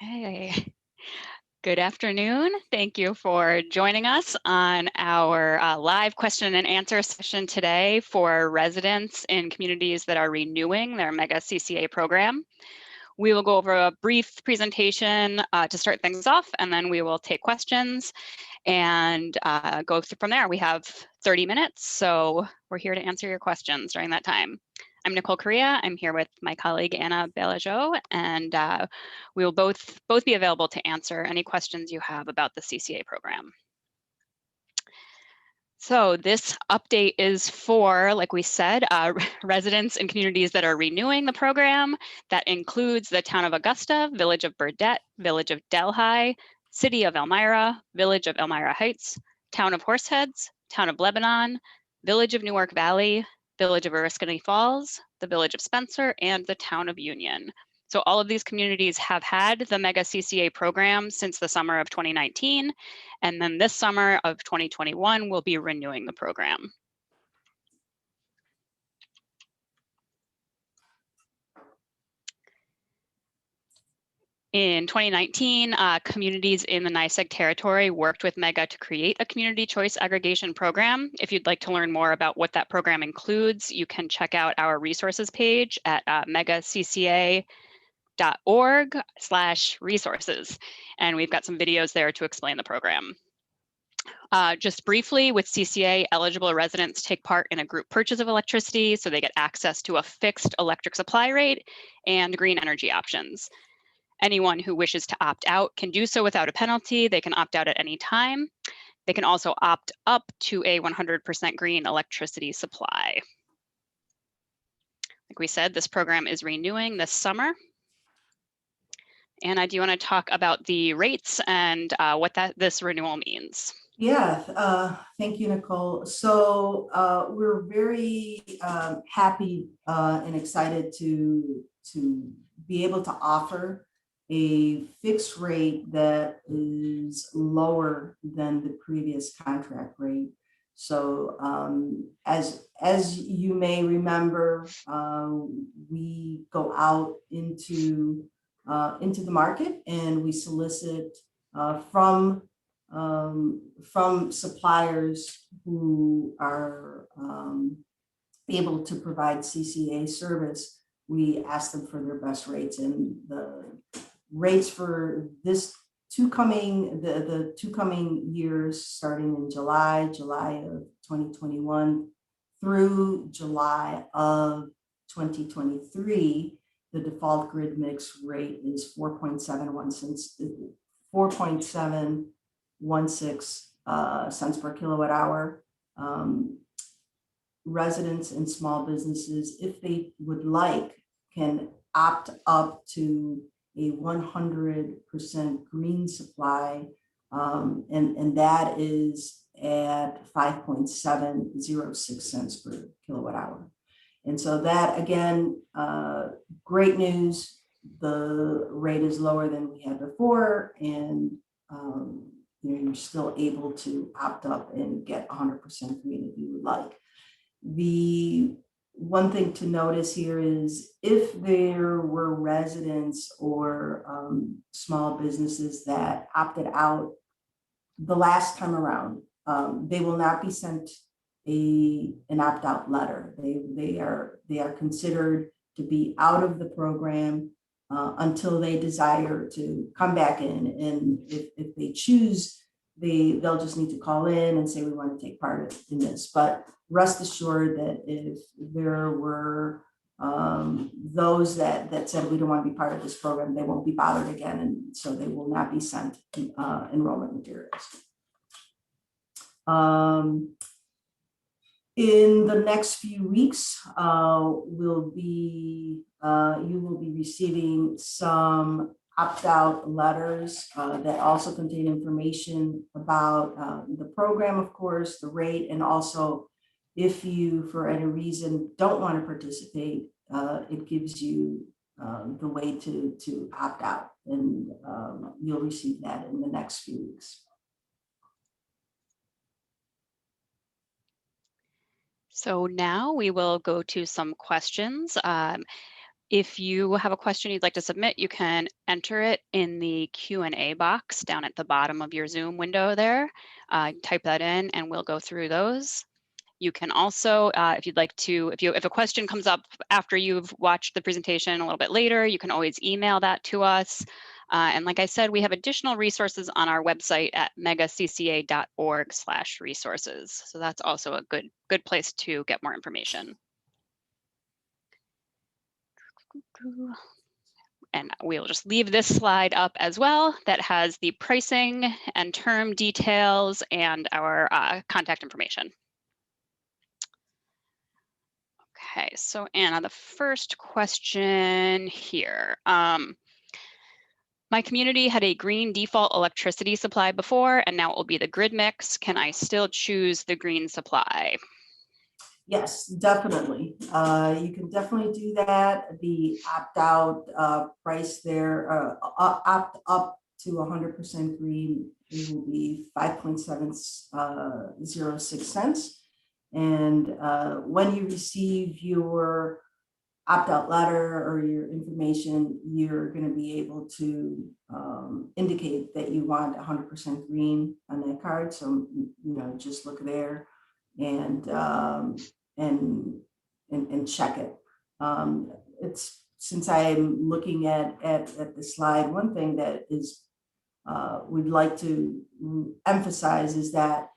Hey, good afternoon. Thank you for joining us on our live question and answer session today for residents in communities that are renewing their MEGA CCA program. We will go over a brief presentation to start things off, and then we will take questions and go through from there. We have 30 minutes, so we're here to answer your questions during that time. I'm Nicole Correia. I'm here with my colleague Anna Baluyot, and we will both be available to answer any questions you have about the CCA program. So this update is for, like we said, residents and communities that are renewing the program. That includes the town of Augusta, village of Burdett, village of Delhi, city of Elmira, village of Elmira Heights, town of Horseheads, town of Lebanon, village of Newark Valley, village of Oriskany Falls, the village of Spencer, and the town of Union. So all of these communities have had the MEGA CCA program since the summer of 2019, and then this summer of 2021, we'll be renewing the program. In 2019, communities in the NYSEG territory worked with MEGA to create a community choice aggregation program. If you'd like to learn more about what that program includes, you can check out our resources page at megacca.org/resources. And we've got some videos there to explain the program. Just briefly, with CCA, eligible residents take part in a group purchase of electricity, so they get access to a fixed electric supply rate and green energy options. Anyone who wishes to opt out can do so without a penalty. They can opt out at any time. They can also opt up to a 100% green electricity supply. Like we said, this program is renewing this summer. Anna, do you want to talk about the rates and what this renewal means? Yeah, thank you, Nicole. So we're very happy and excited to be able to offer a fixed rate that is lower than the previous contract rate. So as you may remember, we go out into the market and we solicit from suppliers who are able to provide CCA service. We ask them for their best rates, and the rates for the two coming years, starting in July of 2021 through July of 2023, the default grid mix rate is 4.716 cents per kilowatt hour. Residents and small businesses, if they would like, can opt up to a 100% green supply, and that is at 5.706 cents per kilowatt hour. And so that, again, great news. The rate is lower than we had before, and you're still able to opt up and get 100% green if you would like. The one thing to notice here is if there were residents or small businesses that opted out the last time around, they will not be sent an opt-out letter. They are considered to be out of the program until they desire to come back in, and if they choose, they'll just need to call in and say we want to take part in this. But rest assured that if there were those that said we don't want to be part of this program, they won't be bothered again, and so they will not be sent enrollment materials. In the next few weeks, you will be receiving some opt-out letters that also contain information about the program, of course, the rate, and also if you, for any reason, don't want to participate, it gives you the way to opt out, and you'll receive that in the next few weeks. So now we will go to some questions. If you have a question you'd like to submit, you can enter it in the Q&A box down at the bottom of your Zoom window there. Type that in and we'll go through those. You can also, if you'd like to, if a question comes up after you've watched the presentation a little bit later, you can always email that to us. And like I said, we have additional resources on our website at megacca.org/resources. So that's also a good place to get more information. And we'll just leave this slide up as well that has the pricing and term details and our contact information. Okay, so Anna, the first question here. My community had a green default electricity supply before, and now it will be the grid mix. Can I still choose the green supply? Yes, definitely. You can definitely do that. The opt-out price there, opt up to 100% green, it will be 5.706 cents. And when you receive your opt-out letter or your information, you're going to be able to indicate that you want 100% green on that card. So, just look there and check it. It's, since I'm looking at the slide, one thing that is we'd like to emphasize is that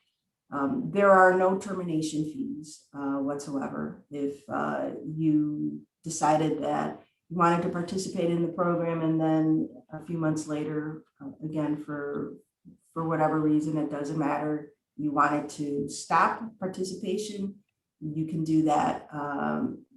there are no termination fees whatsoever. If you decided that you wanted to participate in the program and then a few months later, again, for whatever reason, it doesn't matter, you wanted to stop participation, you can do that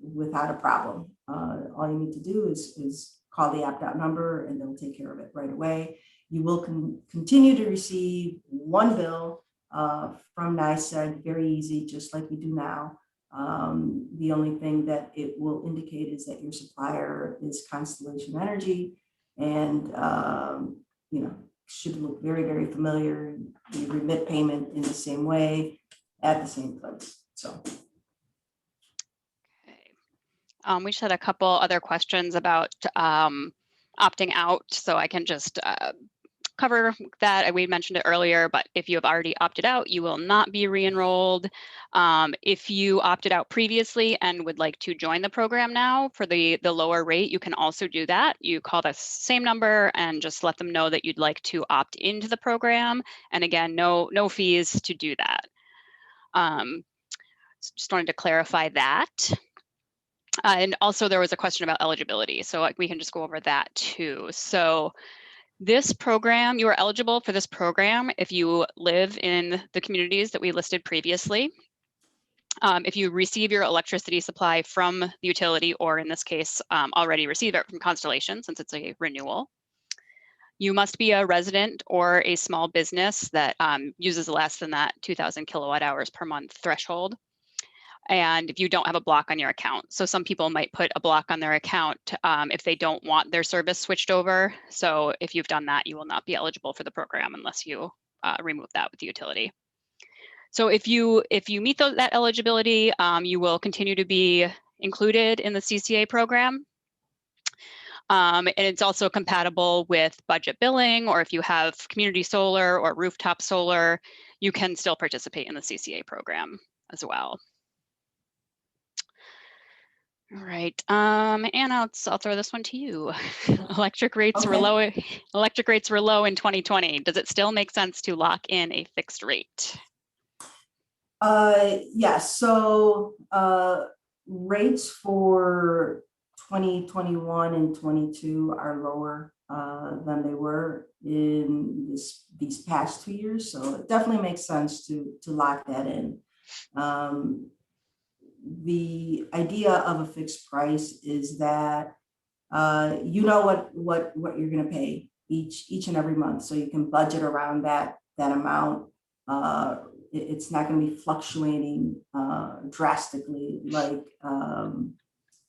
without a problem. All you need to do is call the opt-out number and they'll take care of it right away. You will continue to receive one bill from NYSEG, very easy, just like we do now. The only thing that it will indicate is that your supplier is Constellation Energy, and should look very, very familiar. You remit payment in the same way at the same place. So. Okay. We just had a couple other questions about opting out, so I can just cover that. We mentioned it earlier, but if you have already opted out, you will not be re-enrolled. If you opted out previously and would like to join the program now for the lower rate, you can also do that. You call the same number and just let them know that you'd like to opt into the program. And again, no fees to do that. So just wanted to clarify that. And also there was a question about eligibility, so we can just go over that too. So this program, you are eligible for this program if you live in the communities that we listed previously. If you receive your electricity supply from the utility, or in this case, already receive it from Constellation, since it's a renewal. You must be a resident or a small business that uses less than that 2,000 kilowatt hours per month threshold. And if you don't have a block on your account. So some people might put a block on their account if they don't want their service switched over. So if you've done that, you will not be eligible for the program unless you remove that with the utility. So if you meet that eligibility, you will continue to be included in the CCA program. And it's also compatible with budget billing, or if you have community solar or rooftop solar, you can still participate in the CCA program as well. All right, Anna, I'll throw this one to you. Electric rates were low. Electric rates were low in 2020. Does it still make sense to lock in a fixed rate? Yes. So rates for 2021 and 22 are lower than they were in these past 2 years. So it definitely makes sense to lock that in. The idea of a fixed price is that you know what you're going to pay each and every month, so you can budget around that amount. It's not going to be fluctuating drastically like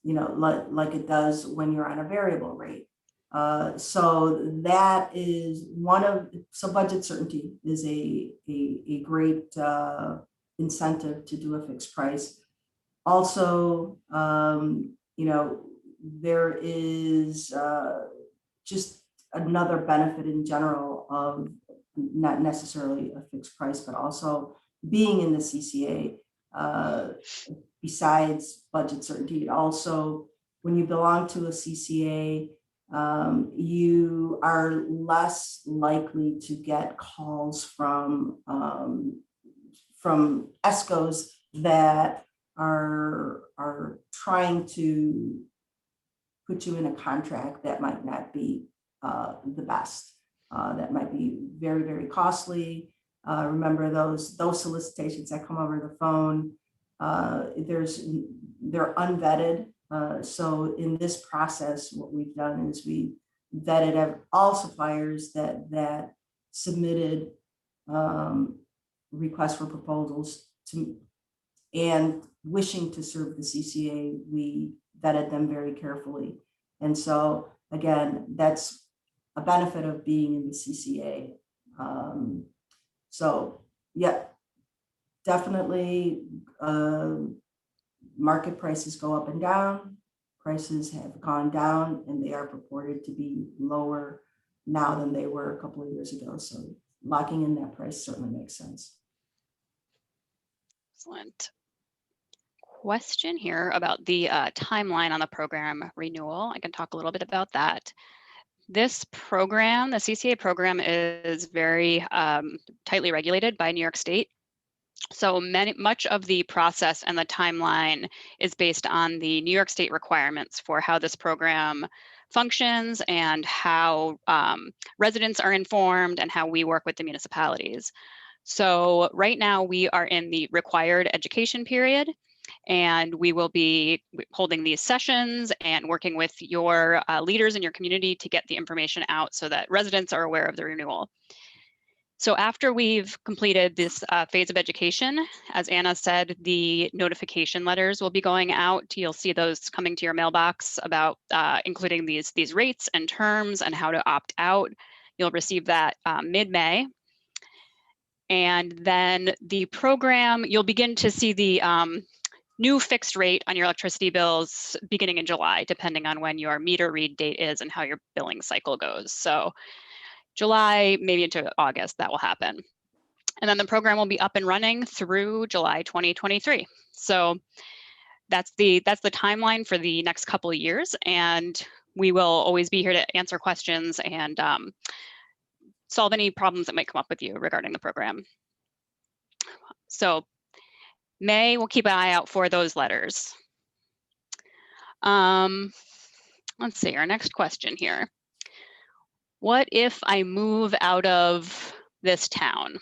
like it does when you're on a variable rate. So that is so budget certainty is a great incentive to do a fixed price. Also, there is just another benefit in general of not necessarily a fixed price, but also being in the CCA, besides budget certainty. Also, when you belong to a CCA, you are less likely to get calls from ESCOs that are trying to put you in a contract that might not be the best. That might be very, very costly. Remember those solicitations that come over the phone. They're unvetted. So in this process, what we've done is we vetted all suppliers that submitted requests for proposals to and wishing to serve the CCA. We vetted them very carefully. And so again, that's a benefit of being in the CCA. So yeah, definitely market prices go up and down. Prices have gone down and they are purported to be lower now than they were a couple of years ago. So locking in that price certainly makes sense. Excellent. Question here about the timeline on the program renewal. I can talk a little bit about that. This program, the CCA program, is very tightly regulated by New York State. So much of the process and the timeline is based on the New York State requirements for how this program functions and how residents are informed and how we work with the municipalities. So right now we are in the required education period, and we will be holding these sessions and working with your leaders in your community to get the information out so that residents are aware of the renewal. So after we've completed this phase of education, as Anna said, the notification letters will be going out. You'll see those coming to your mailbox about including these rates and terms and how to opt out. You'll receive that mid-May. And then the program, you'll begin to see the new fixed rate on your electricity bills beginning in July, depending on when your meter read date is and how your billing cycle goes. So July, maybe into August, that will happen. And then the program will be up and running through July 2023. So that's the timeline for the next couple of years. And we will always be here to answer questions and solve any problems that might come up with you regarding the program. So May, we'll keep an eye out for those letters. Let's see, our next question here. What if I move out of this town?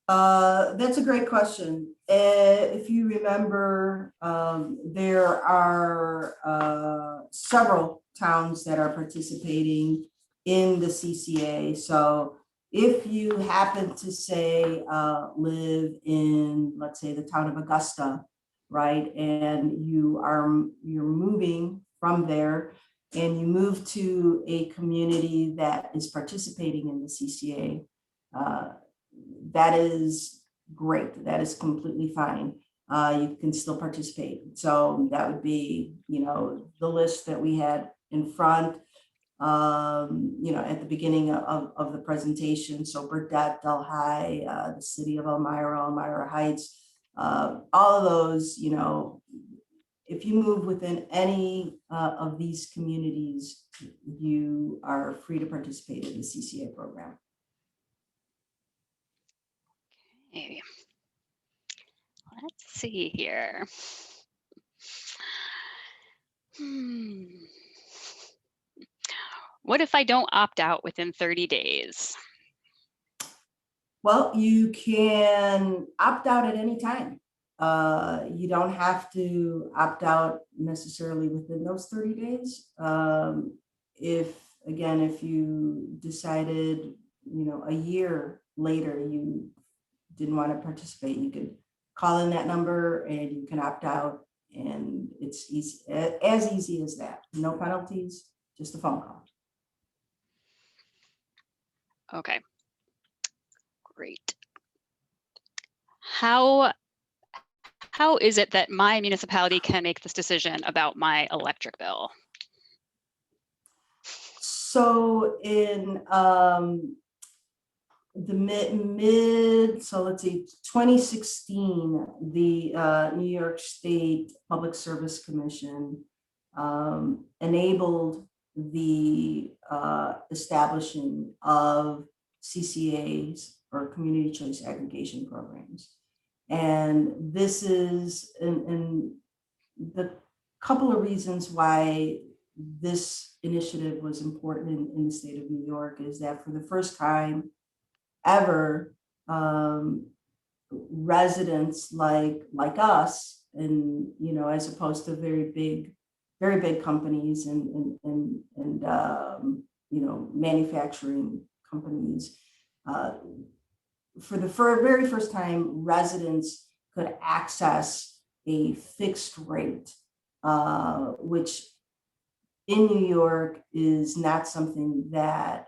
That's a great question. If you remember, there are several towns that are participating in the CCA. So if you happen to say live in, let's say, the town of Augusta, right, and you're moving from there, and you move to a community that is participating in the CCA, that is great. That is completely fine. You can still participate. So that would be, the list that we had in front, at the beginning of the presentation. So Burdett, Delhi, the city of Elmira Heights, all of those, if you move within any of these communities, you are free to participate in the CCA program. Okay. Let's see here. What if I don't opt out within 30 days? Well, you can opt out at any time. You don't have to opt out necessarily within those 30 days. If you decided, a year later you didn't want to participate, you could call in that number and you can opt out, and it's as easy as that. No penalties, just a phone call. Okay, great. How how is it that my municipality can make this decision about my electric bill? So in so let's see, 2016, the New York State Public Service Commission enabled the establishing of CCAs, or community choice aggregation programs. And this is in the couple of reasons why this initiative was important in the state of New York is that for the first time ever, residents like us, and as opposed to very big companies and manufacturing companies, for the very first time, residents could access a fixed rate, which in New York is not something that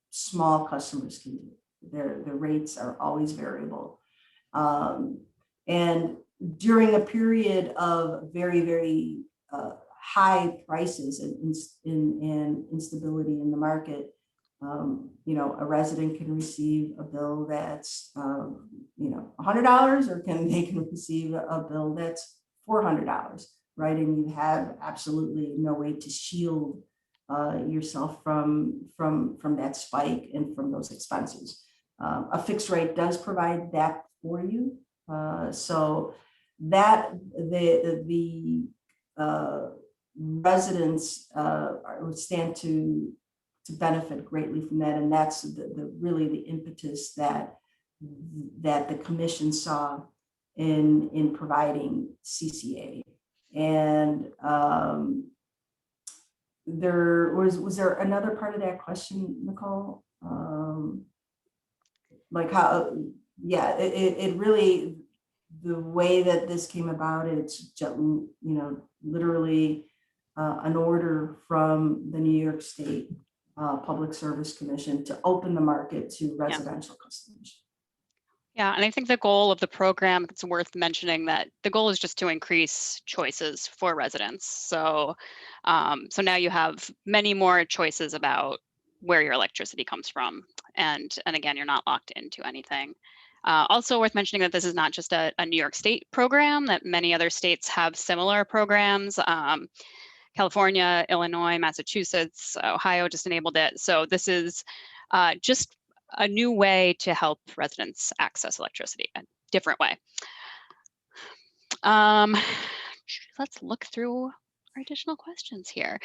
small customers can do. Their rates are always variable. And during a period of very high prices and instability in the market, a resident can receive a bill that's $100, or they can receive a bill that's $400, right? And you have absolutely no way to shield yourself from that spike and from those expenses. A fixed rate does provide that for you, so that the residents stand to benefit greatly from that, and that's really the impetus that the commission saw in providing CCA. And was there another part of that question, Nicole? Like how, yeah, it really, the way that this came about, it's just, literally an order from the New York State Public Service Commission to open the market to residential customers. Yeah, and I think the goal of the program, it's worth mentioning that the goal is just to increase choices for residents. So, so now you have many more choices about where your electricity comes from. And again, you're not locked into anything. Also worth mentioning that this is not just a New York State program, that many other states have similar programs. California, Illinois, Massachusetts, Ohio just enabled it. So this is just a new way to help residents access electricity, a different way. Let's look through our additional questions here.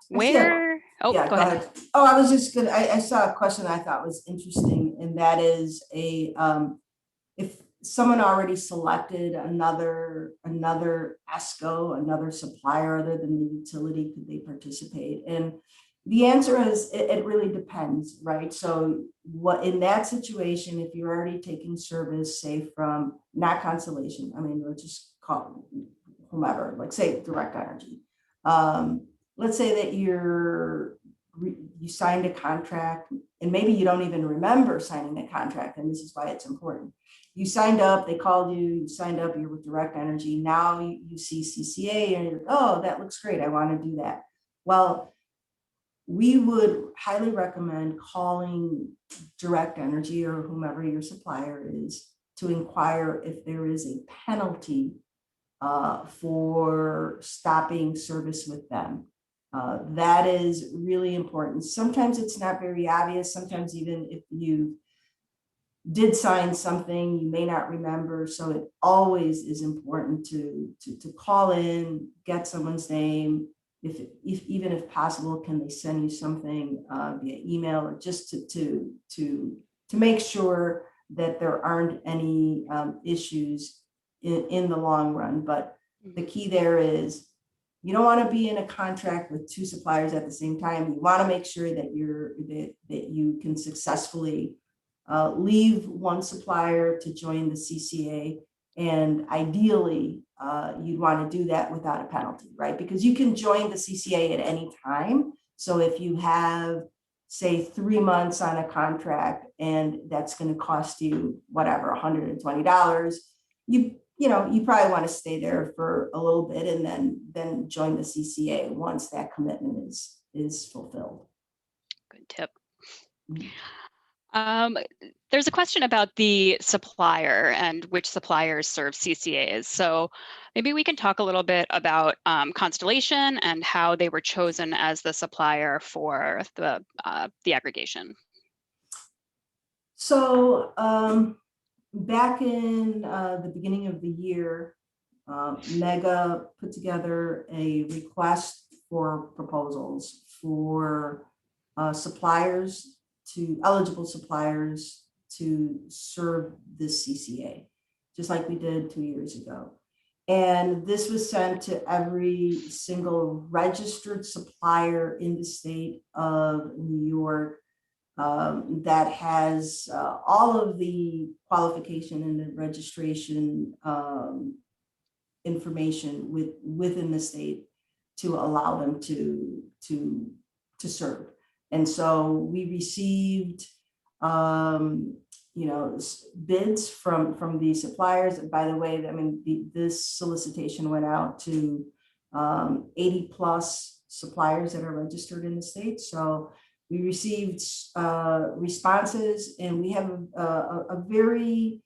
Where? Oh, yeah, go ahead. Oh, I was just gonna. I saw a question I thought was interesting, and that is if someone already selected another ESCO, another supplier other than the utility, could they participate? And the answer is it really depends, right? So what in that situation, if you're already taking service, say from not Constellation, I mean, let's just call whomever, like say Direct Energy. Let's say that you signed a contract, and maybe you don't even remember signing a contract, and this is why it's important. You signed up, they called you, you signed up, you're with Direct Energy. Now you see CCA and you're like, oh, that looks great, I want to do that. Well, we would highly recommend calling Direct Energy or whomever your supplier is to inquire if there is a penalty for stopping service with them. That is really important. Sometimes it's not very obvious. Sometimes even if you did sign something, you may not remember. So it always is important to call in, get someone's name. Even if possible, can they send you something via email, or just to make sure that there aren't any issues in the long run. But the key there is you don't want to be in a contract with two suppliers at the same time. You want to make sure that that you can successfully leave one supplier to join the CCA, and ideally you'd want to do that without a penalty, right? Because you can join the CCA at any time. So if you have say 3 months on a contract, and that's going to cost you whatever, $120, you probably want to stay there for a little bit and then join the CCA once that commitment is fulfilled. Good tip. There's a question about the supplier and which suppliers serve CCAs. So maybe we can talk a little bit about Constellation and how they were chosen as the supplier for the aggregation. So back in the beginning of the year, MEGA put together a request for proposals for eligible suppliers to serve this CCA, just like we did 2 years ago. And this was sent to every single registered supplier in the state of New York that has all of the qualification and the registration information within the state to allow them to serve. And so we received bids from these suppliers. And by the way, I mean, this solicitation went out to 80 plus suppliers that are registered in the state. So we received responses, and we have a very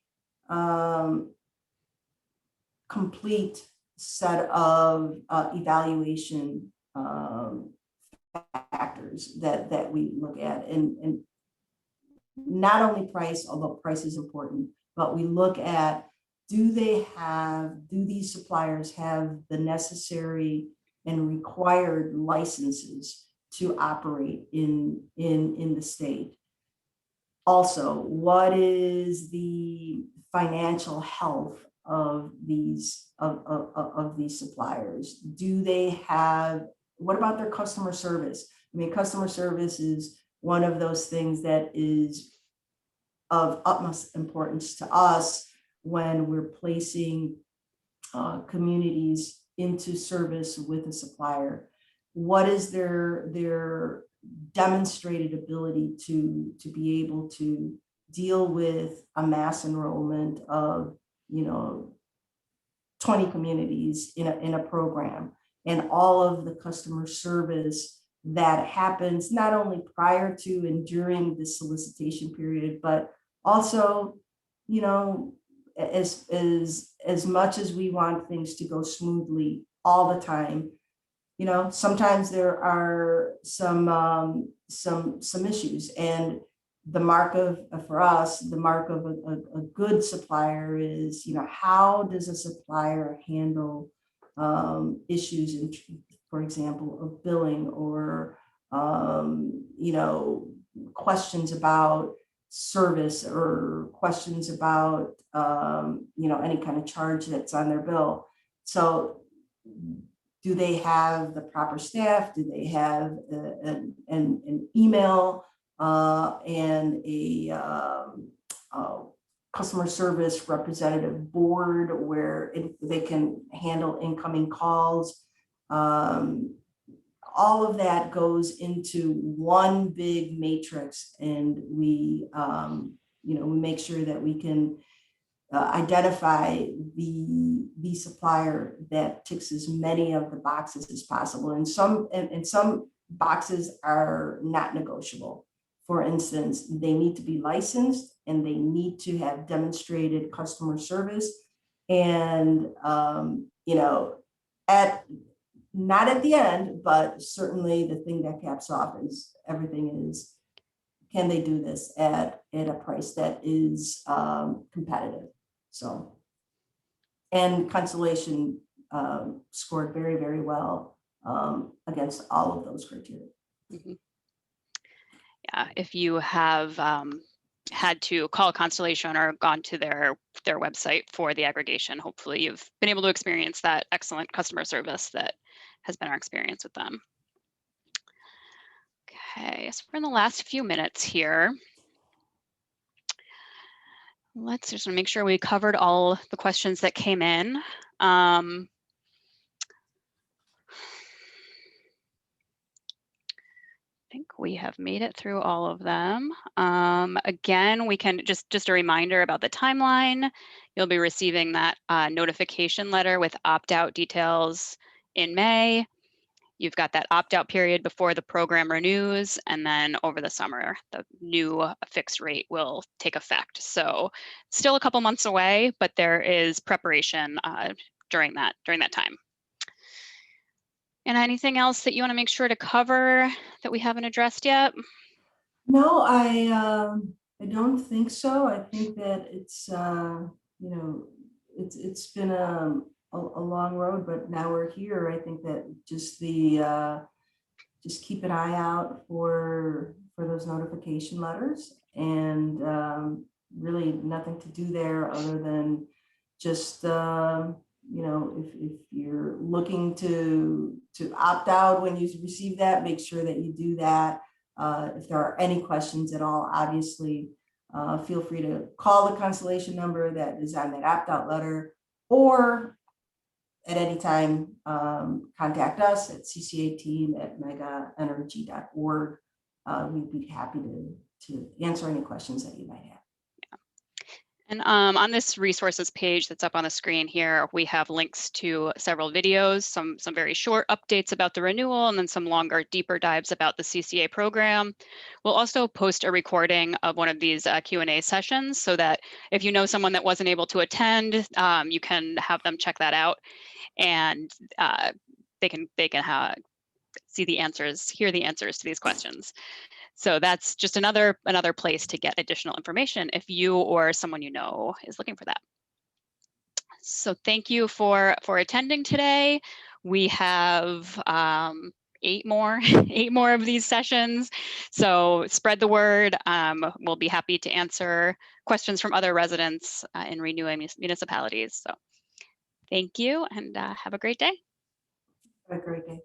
complete set of evaluation factors that we look at, and not only price, although price is important, but we look at, do these suppliers have the necessary and required licenses to operate in the state? Also, what is the financial health of these suppliers? What about their customer service? I mean, customer service is one of those things that is of utmost importance to us when we're placing communities into service with a supplier. What is their demonstrated ability to be able to deal with a mass enrollment of 20 communities in a program, and all of the customer service that happens not only prior to and during the solicitation period, but also, as much as we want things to go smoothly all the time, sometimes there are some issues. And the mark of a good supplier is, how does a supplier handle issues in, for example, of billing, or questions about service, or questions about any kind of charge that's on their bill. So do they have the proper staff? Do they have an email and a customer service representative board where they can handle incoming calls? All of that goes into one big matrix, and we make sure that we can identify the supplier that ticks as many of the boxes as possible. And some boxes are not negotiable. For instance, they need to be licensed, and they need to have demonstrated customer service. And not at the end, but certainly the thing that caps off is everything is, can they do this at a price that is competitive? So, and Constellation scored very, very well against all of those criteria. Mm-hmm. Yeah, if you have had to call Constellation or gone to their website for the aggregation, hopefully you've been able to experience that excellent customer service that has been our experience with them. Okay, so we're in the last few minutes here. Let's just make sure we covered all the questions that came in. think we have made it through all of them. Again, we can just a reminder about the timeline. You'll be receiving that notification letter with opt-out details in May. You've got that opt-out period before the program renews, and then over the summer, the new fixed rate will take effect. So still a couple months away, but there is preparation during that time. And anything else that you want to make sure to cover that we haven't addressed yet? No, I don't think so. I think that it's you know, it's been a long road, but now we're here. I think that just just keep an eye out for those notification letters, and really nothing to do there other than just you know, if you're looking to opt out when you receive that, make sure that you do that. If there are any questions at all, obviously feel free to call the Constellation number that is on that opt-out letter, or at any time, contact us at CCA Team at megaenergy.org. We'd be happy to answer any questions that you might have. And on this resources page that's up on the screen here, we have links to several videos, some very short updates about the renewal, and then some longer, deeper dives about the CCA program. We'll also post a recording of one of these Q&A sessions, so that if you know someone that wasn't able to attend, you can have them check that out, and they can see the answers, hear the answers to these questions. So that's just another place to get additional information if you or someone you know is looking for that. So thank you for attending today. We have 8 more of these sessions. So spread the word. We'll be happy to answer questions from other residents in renewing municipalities. So thank you, and have a great day. Have a great day.